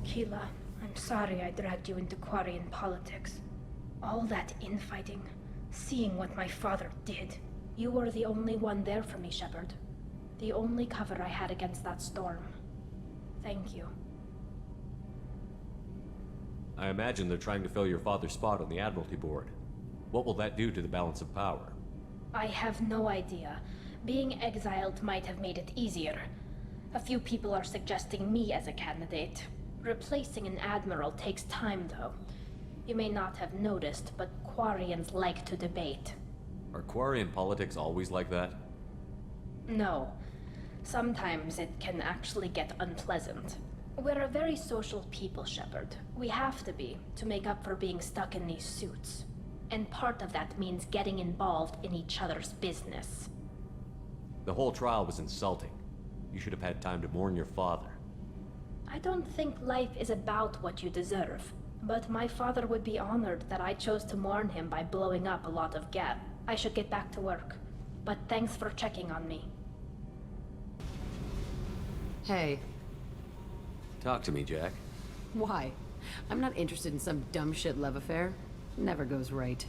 Keela, I'm sorry I dragged you into Quarian politics. All that infighting, seeing what my father did. You were the only one there for me, Shepard. The only cover I had against that storm. Thank you. I imagine they're trying to fill your father's spot on the Admiralty Board. What will that do to the balance of power? I have no idea. Being exiled might have made it easier. A few people are suggesting me as a candidate. Replacing an admiral takes time, though. You may not have noticed, but Quarians like to debate. Are Quarian politics always like that? No. Sometimes it can actually get unpleasant. We're a very social people, Shepard. We have to be, to make up for being stuck in these suits. And part of that means getting involved in each other's business. The whole trial was insulting. You should have had time to mourn your father. I don't think life is about what you deserve. But my father would be honored that I chose to mourn him by blowing up a lot of gas. I should get back to work. But thanks for checking on me. Hey. Talk to me, Jack. Why? I'm not interested in some dumb shit love affair. Never goes right.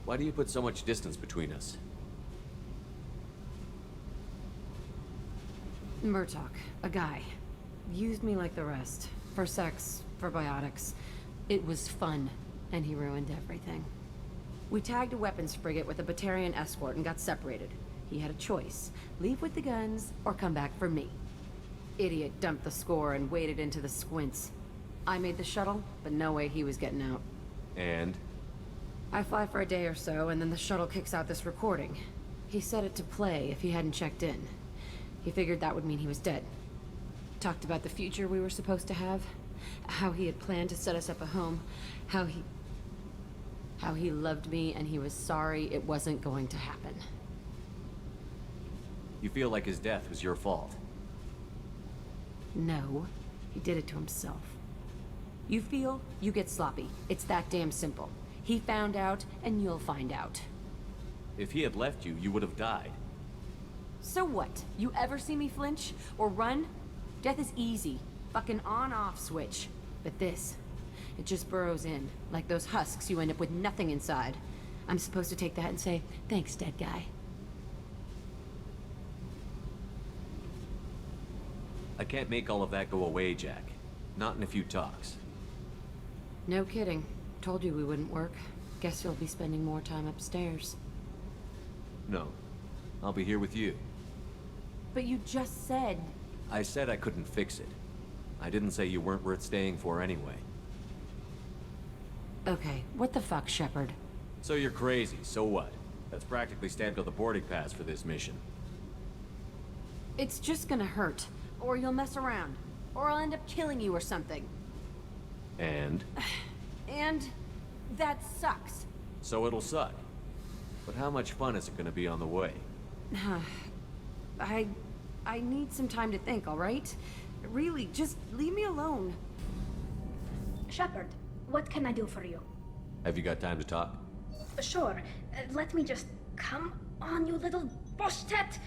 Why do you put so much distance between us? Murtaugh, a guy. Used me like the rest. For sex, for biotics. It was fun, and he ruined everything. We tagged a weapons frigate with a Batarian escort and got separated. He had a choice. Leave with the guns, or come back for me. Idiot dumped the score and waded into the squints. I made the shuttle, but no way he was getting out. And? I fly for a day or so, and then the shuttle kicks out this recording. He set it to play if he hadn't checked in. He figured that would mean he was dead. Talked about the future we were supposed to have. How he had planned to set us up a home. How he loved me and he was sorry it wasn't going to happen. You feel like his death was your fault? No, he did it to himself. You feel, you get sloppy. It's that damn simple. He found out, and you'll find out. If he had left you, you would have died. So what? You ever see me flinch? Or run? Death is easy. Fucking on-off switch. But this, it just burrows in. Like those husks, you end up with nothing inside. I'm supposed to take that and say, thanks, dead guy. I can't make all of that go away, Jack. Not in a few talks. No kidding. Told you we wouldn't work. Guess you'll be spending more time upstairs. No. I'll be here with you. But you just said... I said I couldn't fix it. I didn't say you weren't worth staying for anyway. Okay, what the fuck, Shepard? So you're crazy, so what? That's practically stamped on the boarding pass for this mission. It's just gonna hurt. Or you'll mess around. Or I'll end up killing you or something. And? And... that sucks. So it'll suck. But how much fun is it gonna be on the way? I need some time to think, alright? Really, just leave me alone. Shepard, what can I do for you? Have you got time to talk? Sure. Let me just... Come on, you little boshtet!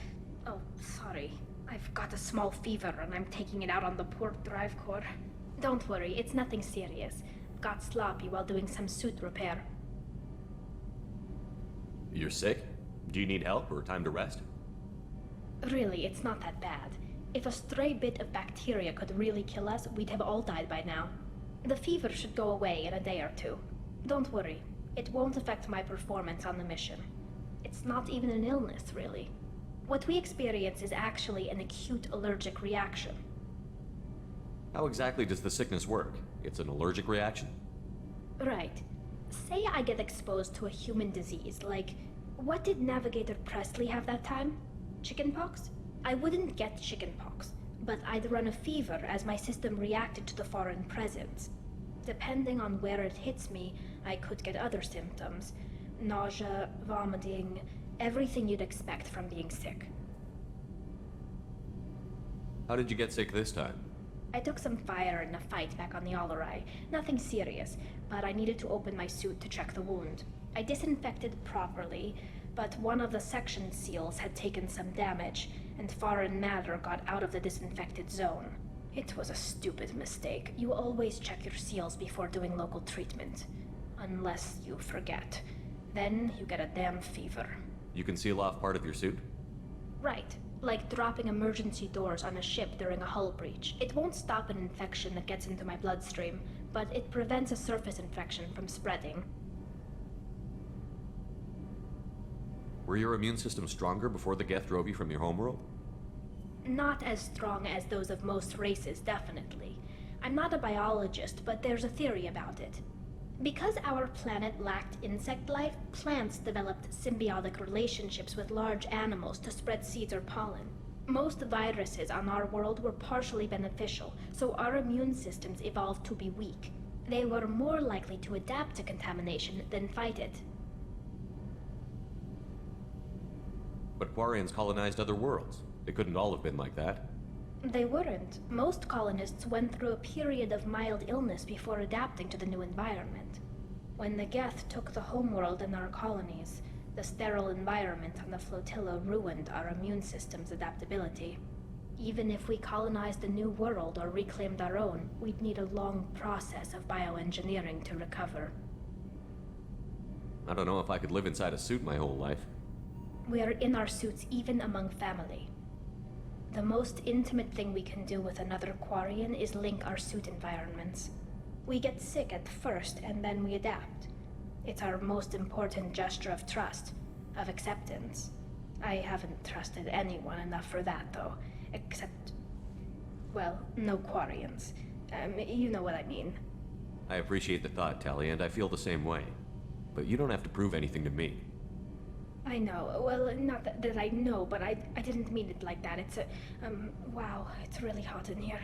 Oh, sorry. I've got a small fever and I'm taking it out on the poor drive core. Don't worry, it's nothing serious. Got sloppy while doing some suit repair. You're sick? Do you need help or time to rest? Really, it's not that bad. If a stray bit of bacteria could really kill us, we'd have all died by now. The fever should go away in a day or two. Don't worry, it won't affect my performance on the mission. It's not even an illness, really. What we experience is actually an acute allergic reaction. How exactly does the sickness work? It's an allergic reaction? Right. Say I get exposed to a human disease, like... What did Navigator Presley have that time? Chickenpox? I wouldn't get chickenpox, but I'd run a fever as my system reacted to the foreign presence. Depending on where it hits me, I could get other symptoms. Nausea, vomiting, everything you'd expect from being sick. How did you get sick this time? I took some fire in a fight back on the Allerai. Nothing serious, but I needed to open my suit to check the wound. I disinfected properly, but one of the section seals had taken some damage, and foreign matter got out of the disinfected zone. It was a stupid mistake. You always check your seals before doing local treatment. Unless you forget. Then you get a damn fever. You can seal off part of your suit? Right. Like dropping emergency doors on a ship during a hull breach. It won't stop an infection that gets into my bloodstream, but it prevents a surface infection from spreading. Were your immune system stronger before the Geth drove you from your homeworld? Not as strong as those of most races, definitely. I'm not a biologist, but there's a theory about it. Because our planet lacked insect life, plants developed symbiotic relationships with large animals to spread seeds or pollen. Most viruses on our world were partially beneficial, so our immune systems evolved to be weak. They were more likely to adapt to contamination than fight it. But Quarians colonized other worlds. They couldn't all have been like that. They weren't. Most colonists went through a period of mild illness before adapting to the new environment. When the Geth took the homeworld and our colonies, the sterile environment on the flotilla ruined our immune system's adaptability. Even if we colonized a new world or reclaimed our own, we'd need a long process of bioengineering to recover. I don't know if I could live inside a suit my whole life. We are in our suits even among family. The most intimate thing we can do with another Quarian is link our suit environments. We get sick at first, and then we adapt. It's our most important gesture of trust, of acceptance. I haven't trusted anyone enough for that, though. Except, well, no Quarians. You know what I mean. I appreciate the thought, Tally, and I feel the same way. But you don't have to prove anything to me. I know. Well, not that I know, but I didn't mean it like that. It's a, wow, it's really hot in here.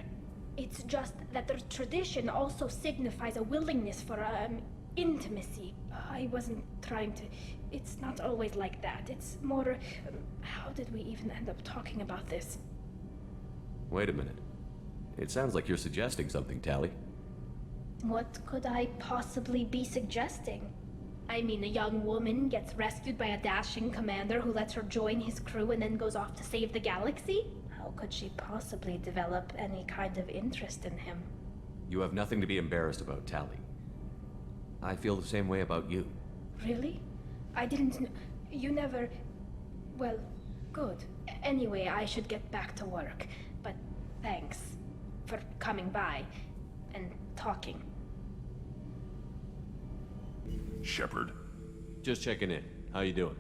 It's just that the tradition also signifies a willingness for, intimacy. I wasn't trying to... It's not always like that. It's more... how did we even end up talking about this? Wait a minute. It sounds like you're suggesting something, Tally. What could I possibly be suggesting? I mean, a young woman gets rescued by a dashing commander who lets her join his crew and then goes off to save the galaxy? How could she possibly develop any kind of interest in him? You have nothing to be embarrassed about, Tally. I feel the same way about you. Really? I didn't you never... Well, good. Anyway, I should get back to work. But thanks for coming by and talking. Shepard, Just checking in. How you doing?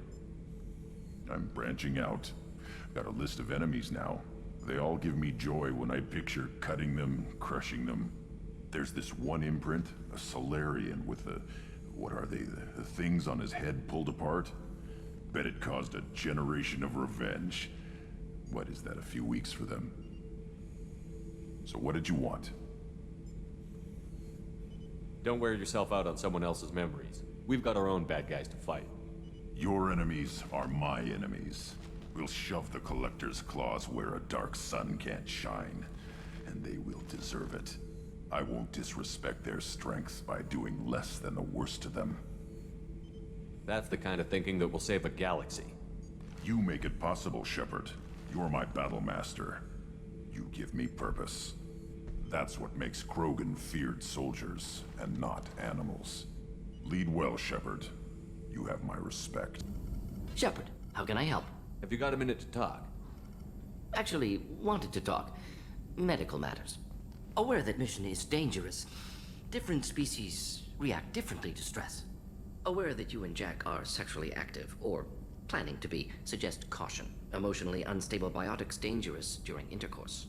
I'm branching out. Got a list of enemies now. They all give me joy when I picture cutting them, crushing them. There's this one imprint, a Solarian with the... what are they? The things on his head pulled apart? Bet it caused a generation of revenge. What is that, a few weeks for them? So what did you want? Don't wear yourself out on someone else's memories. We've got our own bad guys to fight. Your enemies are my enemies. We'll shove the Collector's claws where a dark sun can't shine, and they will deserve it. I won't disrespect their strengths by doing less than the worst to them. That's the kind of thinking that will save a galaxy. You make it possible, Shepard. You're my battle master. You give me purpose. That's what makes Krogan feared soldiers, and not animals. Lead well, Shepard. You have my respect. Shepard, how can I help? Have you got a minute to talk? Actually, wanted to talk. Medical matters. Aware that mission is dangerous. Different species react differently to stress. Aware that you and Jack are sexually active, or planning to be, suggest caution. Emotionally unstable biotics dangerous during intercourse.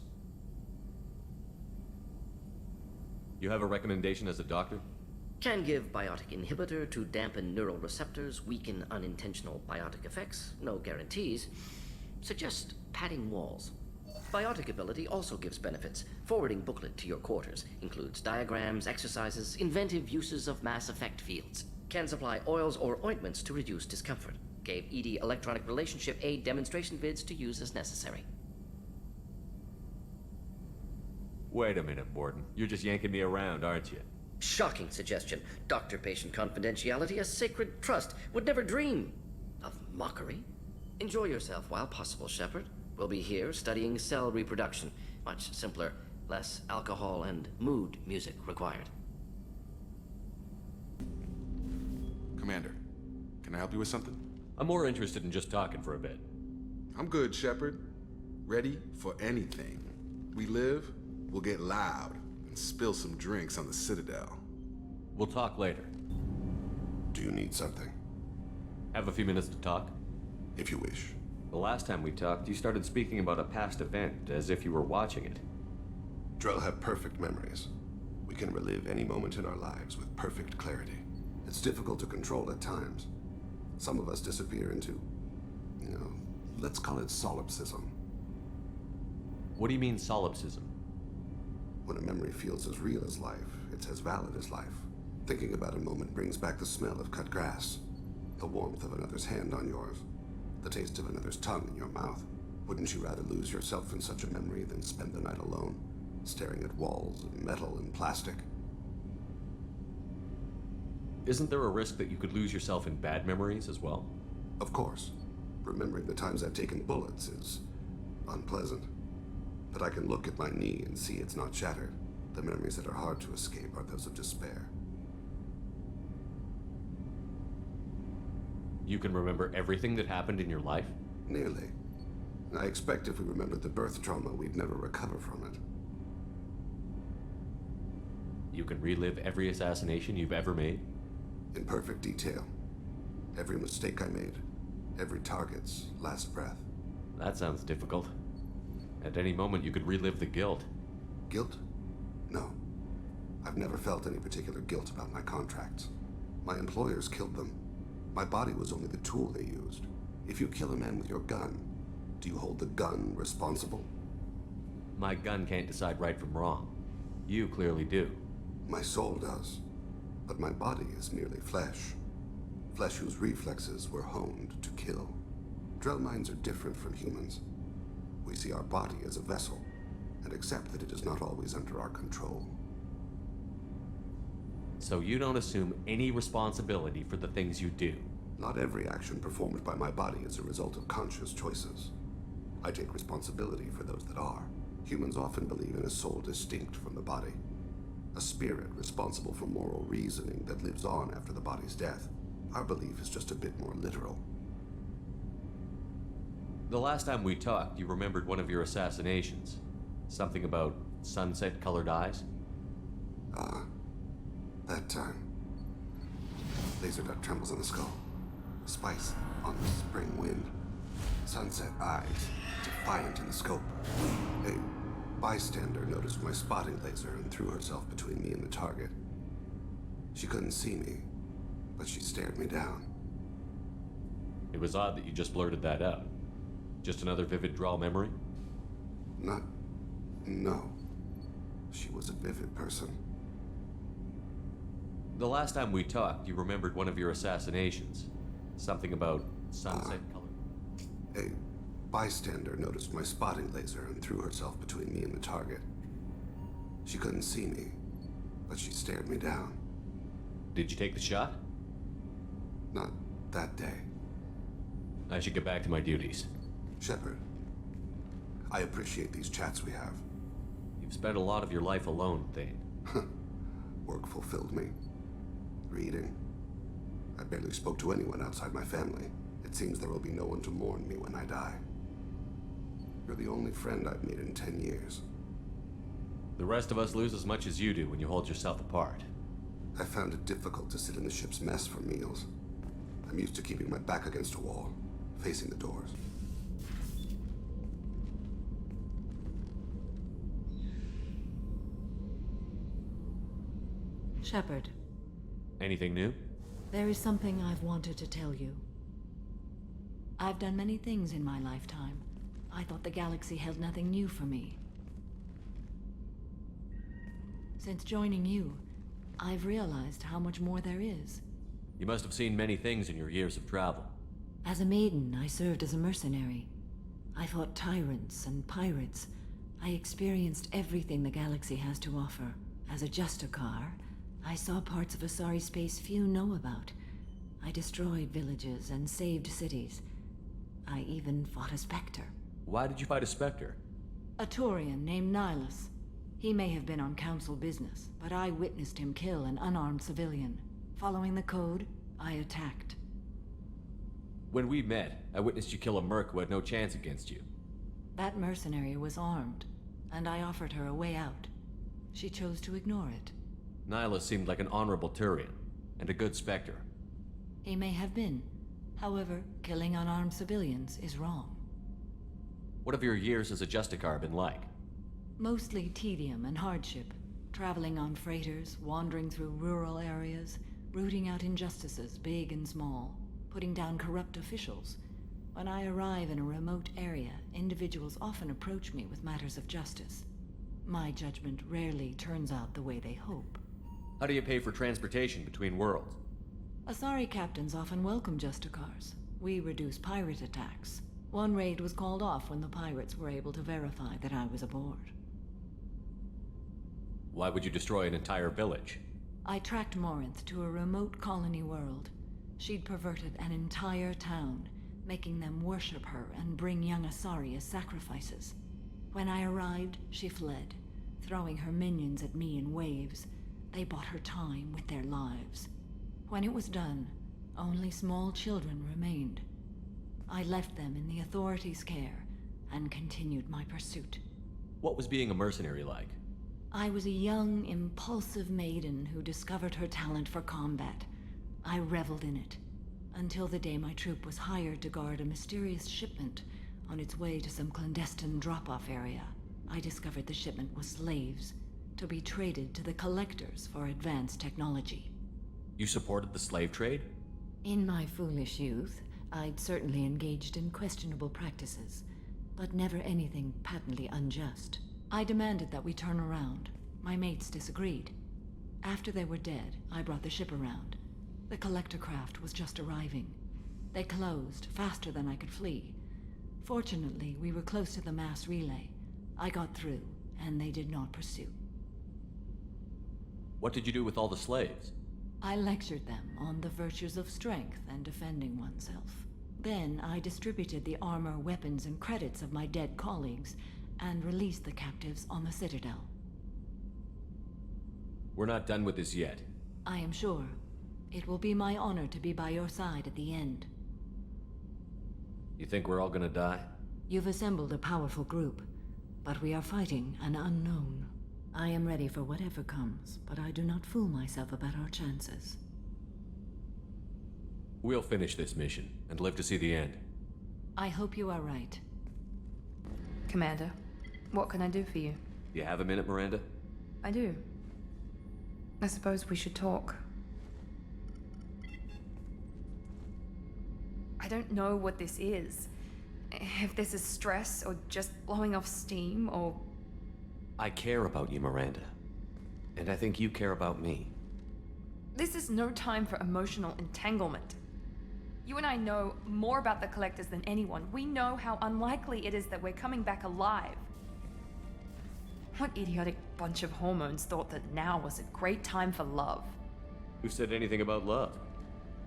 You have a recommendation as a doctor? Can give biotic inhibitor to dampen neural receptors, weaken unintentional biotic effects. No guarantees. Suggest padding walls. Biotic ability also gives benefits. Forwarding booklet to your quarters. Includes diagrams, exercises, inventive uses of mass effect fields. Can supply oils or ointments to reduce discomfort. Gave ED electronic relationship aid demonstration vids to use as necessary. Wait a minute, Borden. You're just yanking me around, aren't you? Shocking suggestion. Doctor-patient confidentiality, a sacred trust. Would never dream of mockery. Enjoy yourself while possible, Shepard. We'll be here studying cell reproduction. Much simpler Less alcohol and mood music required. Commander, can I help you with something? I'm more interested in just talking for a bit. I'm good, Shepard. Ready for anything. We live, we'll get loud, and spill some drinks on the Citadel. We'll talk later. Do you need something? Have a few minutes to talk? If you wish. The last time we talked, you started speaking about a past event, as if you were watching it. Drell have perfect memories. We can relive any moment in our lives with perfect clarity. It's difficult to control at times. Some of us disappear into, let's call it solipsism. What do you mean, solipsism? When a memory feels as real as life, it's as valid as life. Thinking about a moment brings back the smell of cut grass, the warmth of another's hand on yours, the taste of another's tongue in your mouth. Wouldn't you rather lose yourself in such a memory than spend the night alone, staring at walls of metal and plastic? Isn't there a risk that you could lose yourself in bad memories as well? Of course. Remembering the times I've taken bullets is unpleasant. But I can look at my knee and see it's not shattered. The memories that are hard to escape are those of despair. You can remember everything that happened in your life? Nearly. I expect if we remembered the birth trauma, we'd never recover from it. You can relive every assassination you've ever made? In perfect detail. Every mistake I made. Every target's last breath. That sounds difficult. At any moment, you could relive the guilt. Guilt? No. I've never felt any particular guilt about my contracts. My employers killed them. My body was only the tool they used. If you kill a man with your gun, do you hold the gun responsible? My gun can't decide right from wrong. You clearly do. My soul does. But my body is merely flesh. Flesh whose reflexes were honed to kill. Drell minds are different from humans. We see our body as a vessel, and accept that it is not always under our control. So you don't assume any responsibility for the things you do? Not every action performed by my body is a result of conscious choices. I take responsibility for those that are. Humans often believe in a soul distinct from the body. A spirit responsible for moral reasoning that lives on after the body's death. Our belief is just a bit more literal. The last time we talked, you remembered one of your assassinations. Something about sunset-colored eyes? That time. Laser dot trembles on the skull. Spice on the spring wind. Sunset eyes, defiant in the scope. A bystander noticed my spotting laser and threw herself between me and the target. She couldn't see me, but she stared me down. It was odd that you just blurted that out. Just another vivid draw memory? No. She was a vivid person. The last time we talked, you remembered one of your assassinations. Something about sunset-colored... A bystander noticed my spotting laser and threw herself between me and the target. She couldn't see me, but she stared me down. Did you take the shot? Not that day. I should get back to my duties. Shepard, I appreciate these chats we have. You've spent a lot of your life alone, Thane. Work fulfilled me. Reading. I barely spoke to anyone outside my family. It seems there will be no one to mourn me when I die. You're the only friend I've made in 10 years. The rest of us lose as much as you do when you hold yourself apart. I found it difficult to sit in the ship's mess for meals. I'm used to keeping my back against a wall, facing the doors. Shepard, Anything new? there is something I've wanted to tell you. I've done many things in my lifetime. I thought the galaxy held nothing new for me. Since joining you, I've realized how much more there is. You must have seen many things in your years of travel. As a maiden, I served as a mercenary. I fought tyrants and pirates. I experienced everything the galaxy has to offer. As a Justicar, I saw parts of Asari space few know about. I destroyed villages and saved cities. I even fought a Spectre. Why did you fight a Spectre? A Turian named Nihilus. He may have been on council business, but I witnessed him kill an unarmed civilian. Following the code, I attacked. When we met, I witnessed you kill a merc who had no chance against you. That mercenary was armed, and I offered her a way out. She chose to ignore it. Nyla seemed like an honorable Turian, and a good Spectre. He may have been. However, killing unarmed civilians is wrong. What have your years as a Justicar been like? Mostly tedium and hardship. Traveling on freighters, wandering through rural areas, rooting out injustices, big and small, putting down corrupt officials. When I arrive in a remote area, individuals often approach me with matters of justice. My judgment rarely turns out the way they hope. How do you pay for transportation between worlds? Asari captains often welcome Justicars. We reduce pirate attacks. One raid was called off when the pirates were able to verify that I was aboard. Why would you destroy an entire village? I tracked Morinth to a remote colony world. She'd perverted an entire town, making them worship her and bring young Asari as sacrifices. When I arrived, she fled, throwing her minions at me in waves. They bought her time with their lives. When it was done, only small children remained. I left them in the authorities' care and continued my pursuit. What was being a mercenary like? I was a young, impulsive maiden who discovered her talent for combat. I reveled in it, until the day my troop was hired to guard a mysterious shipment on its way to some clandestine drop-off area. I discovered the shipment was slaves, to be traded to the Collectors for advanced technology. You supported the slave trade? In my foolish youth, I'd certainly engaged in questionable practices, but never anything patently unjust. I demanded that we turn around. My mates disagreed. After they were dead, I brought the ship around. The collector craft was just arriving. They closed faster than I could flee. Fortunately, we were close to the mass relay. I got through, and they did not pursue. What did you do with all the slaves? I lectured them on the virtues of strength and defending oneself. Then I distributed the armor, weapons, and credits of my dead colleagues, and released the captives on the Citadel. We're not done with this yet. I am sure. It will be my honor to be by your side at the end. You think we're all gonna die? You've assembled a powerful group, but we are fighting an unknown. I am ready for whatever comes, but I do not fool myself about our chances. We'll finish this mission and live to see the end. I hope you are right. Commander, what can I do for you? You have a minute, Miranda? I do. I suppose we should talk. I don't know what this is. If this is stress, or just blowing off steam, or... I care about you, Miranda. And I think you care about me. This is no time for emotional entanglement. You and I know more about the Collectors than anyone. We know how unlikely it is that we're coming back alive. What idiotic bunch of hormones thought that now was a great time for love? Who said anything about love?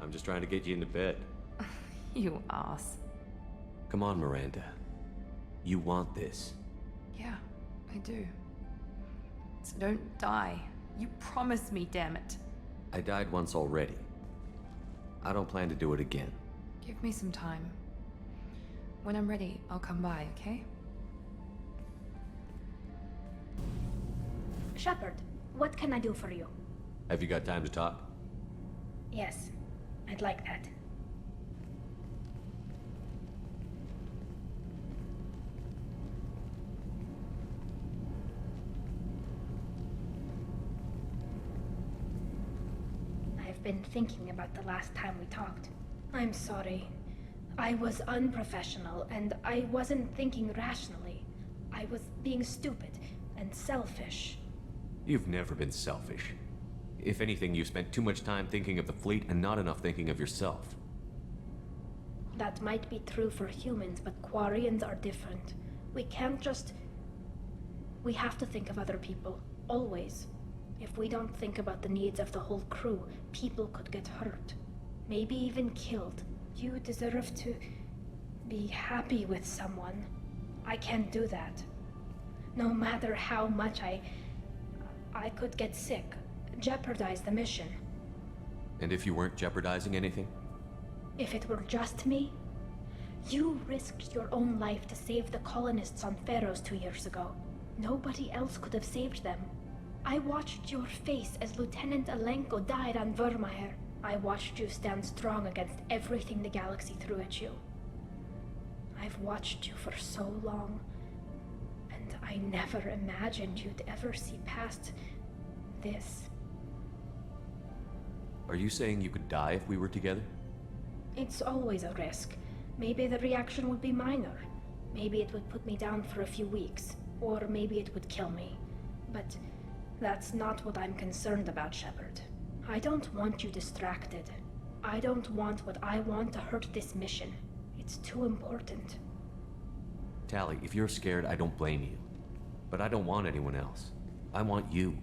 I'm just trying to get you into bed. You ass. Come on, Miranda. You want this. Yeah, I do. So don't die. You promised me, damn it. I died once already. I don't plan to do it again. Give me some time. When I'm ready, I'll come by, okay? Shepard, what can I do for you? Have you got time to talk? Yes, I'd like that. I've been thinking about the last time we talked. I'm sorry. I was unprofessional, and I wasn't thinking rationally. I was being stupid and selfish. You've never been selfish. If anything, you spent too much time thinking of the fleet and not enough thinking of yourself. That might be true for humans, but Quarians are different. We can't just... We have to think of other people, always. If we don't think about the needs of the whole crew, people could get hurt. Maybe even killed. You deserve to be happy with someone. I can't do that. No matter how much I I could get sick, jeopardize the mission. And if you weren't jeopardizing anything? If it were just me? You risked your own life to save the colonists on Pharaohs 2 years ago. Nobody else could have saved them. I watched your face as Lieutenant Alenko died on Vermeer. I watched you stand strong against everything the galaxy threw at you. I've watched you for so long, and I never imagined you'd ever see past this. Are you saying you could die if we were together? It's always a risk. Maybe the reaction would be minor. Maybe it would put me down for a few weeks, or maybe it would kill me. But that's not what I'm concerned about, Shepard. I don't want you distracted. I don't want what I want to hurt this mission. It's too important. Tally, if you're scared, I don't blame you. But I don't want anyone else. I want you.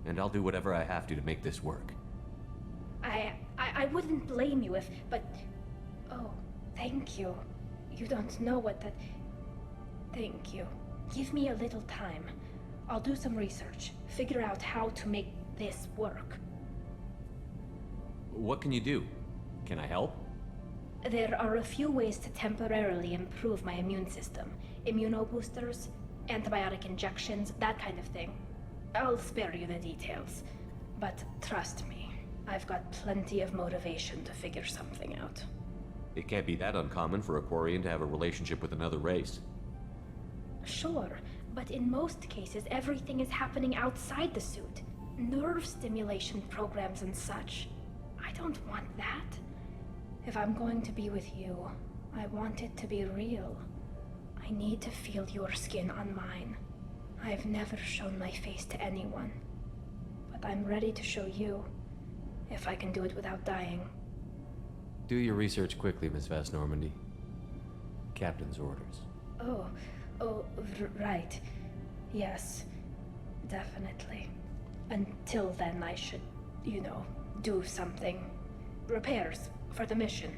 And I'll do whatever I have to make this work. I wouldn't blame you if, but... Oh, thank you. You don't know what that... Thank you. Give me a little time. I'll do some research, figure out how to make this work. What can you do? Can I help? There are a few ways to temporarily improve my immune system. Immunoboosters, antibiotic injections, that kind of thing. I'll spare you the details. But trust me, I've got plenty of motivation to figure something out. It can't be that uncommon for a Quarian to have a relationship with another race. Sure, but in most cases everything is happening outside the suit. Nerve stimulation programs and such. I don't want that. If I'm going to be with you, I want it to be real. I need to feel your skin on mine. I've never shown my face to anyone. But I'm ready to show you, if I can do it without dying. Do your research quickly, Miss Vast Normandy. Captain's orders. Right. Yes, definitely. Until then, I should, do something. Repairs for the mission.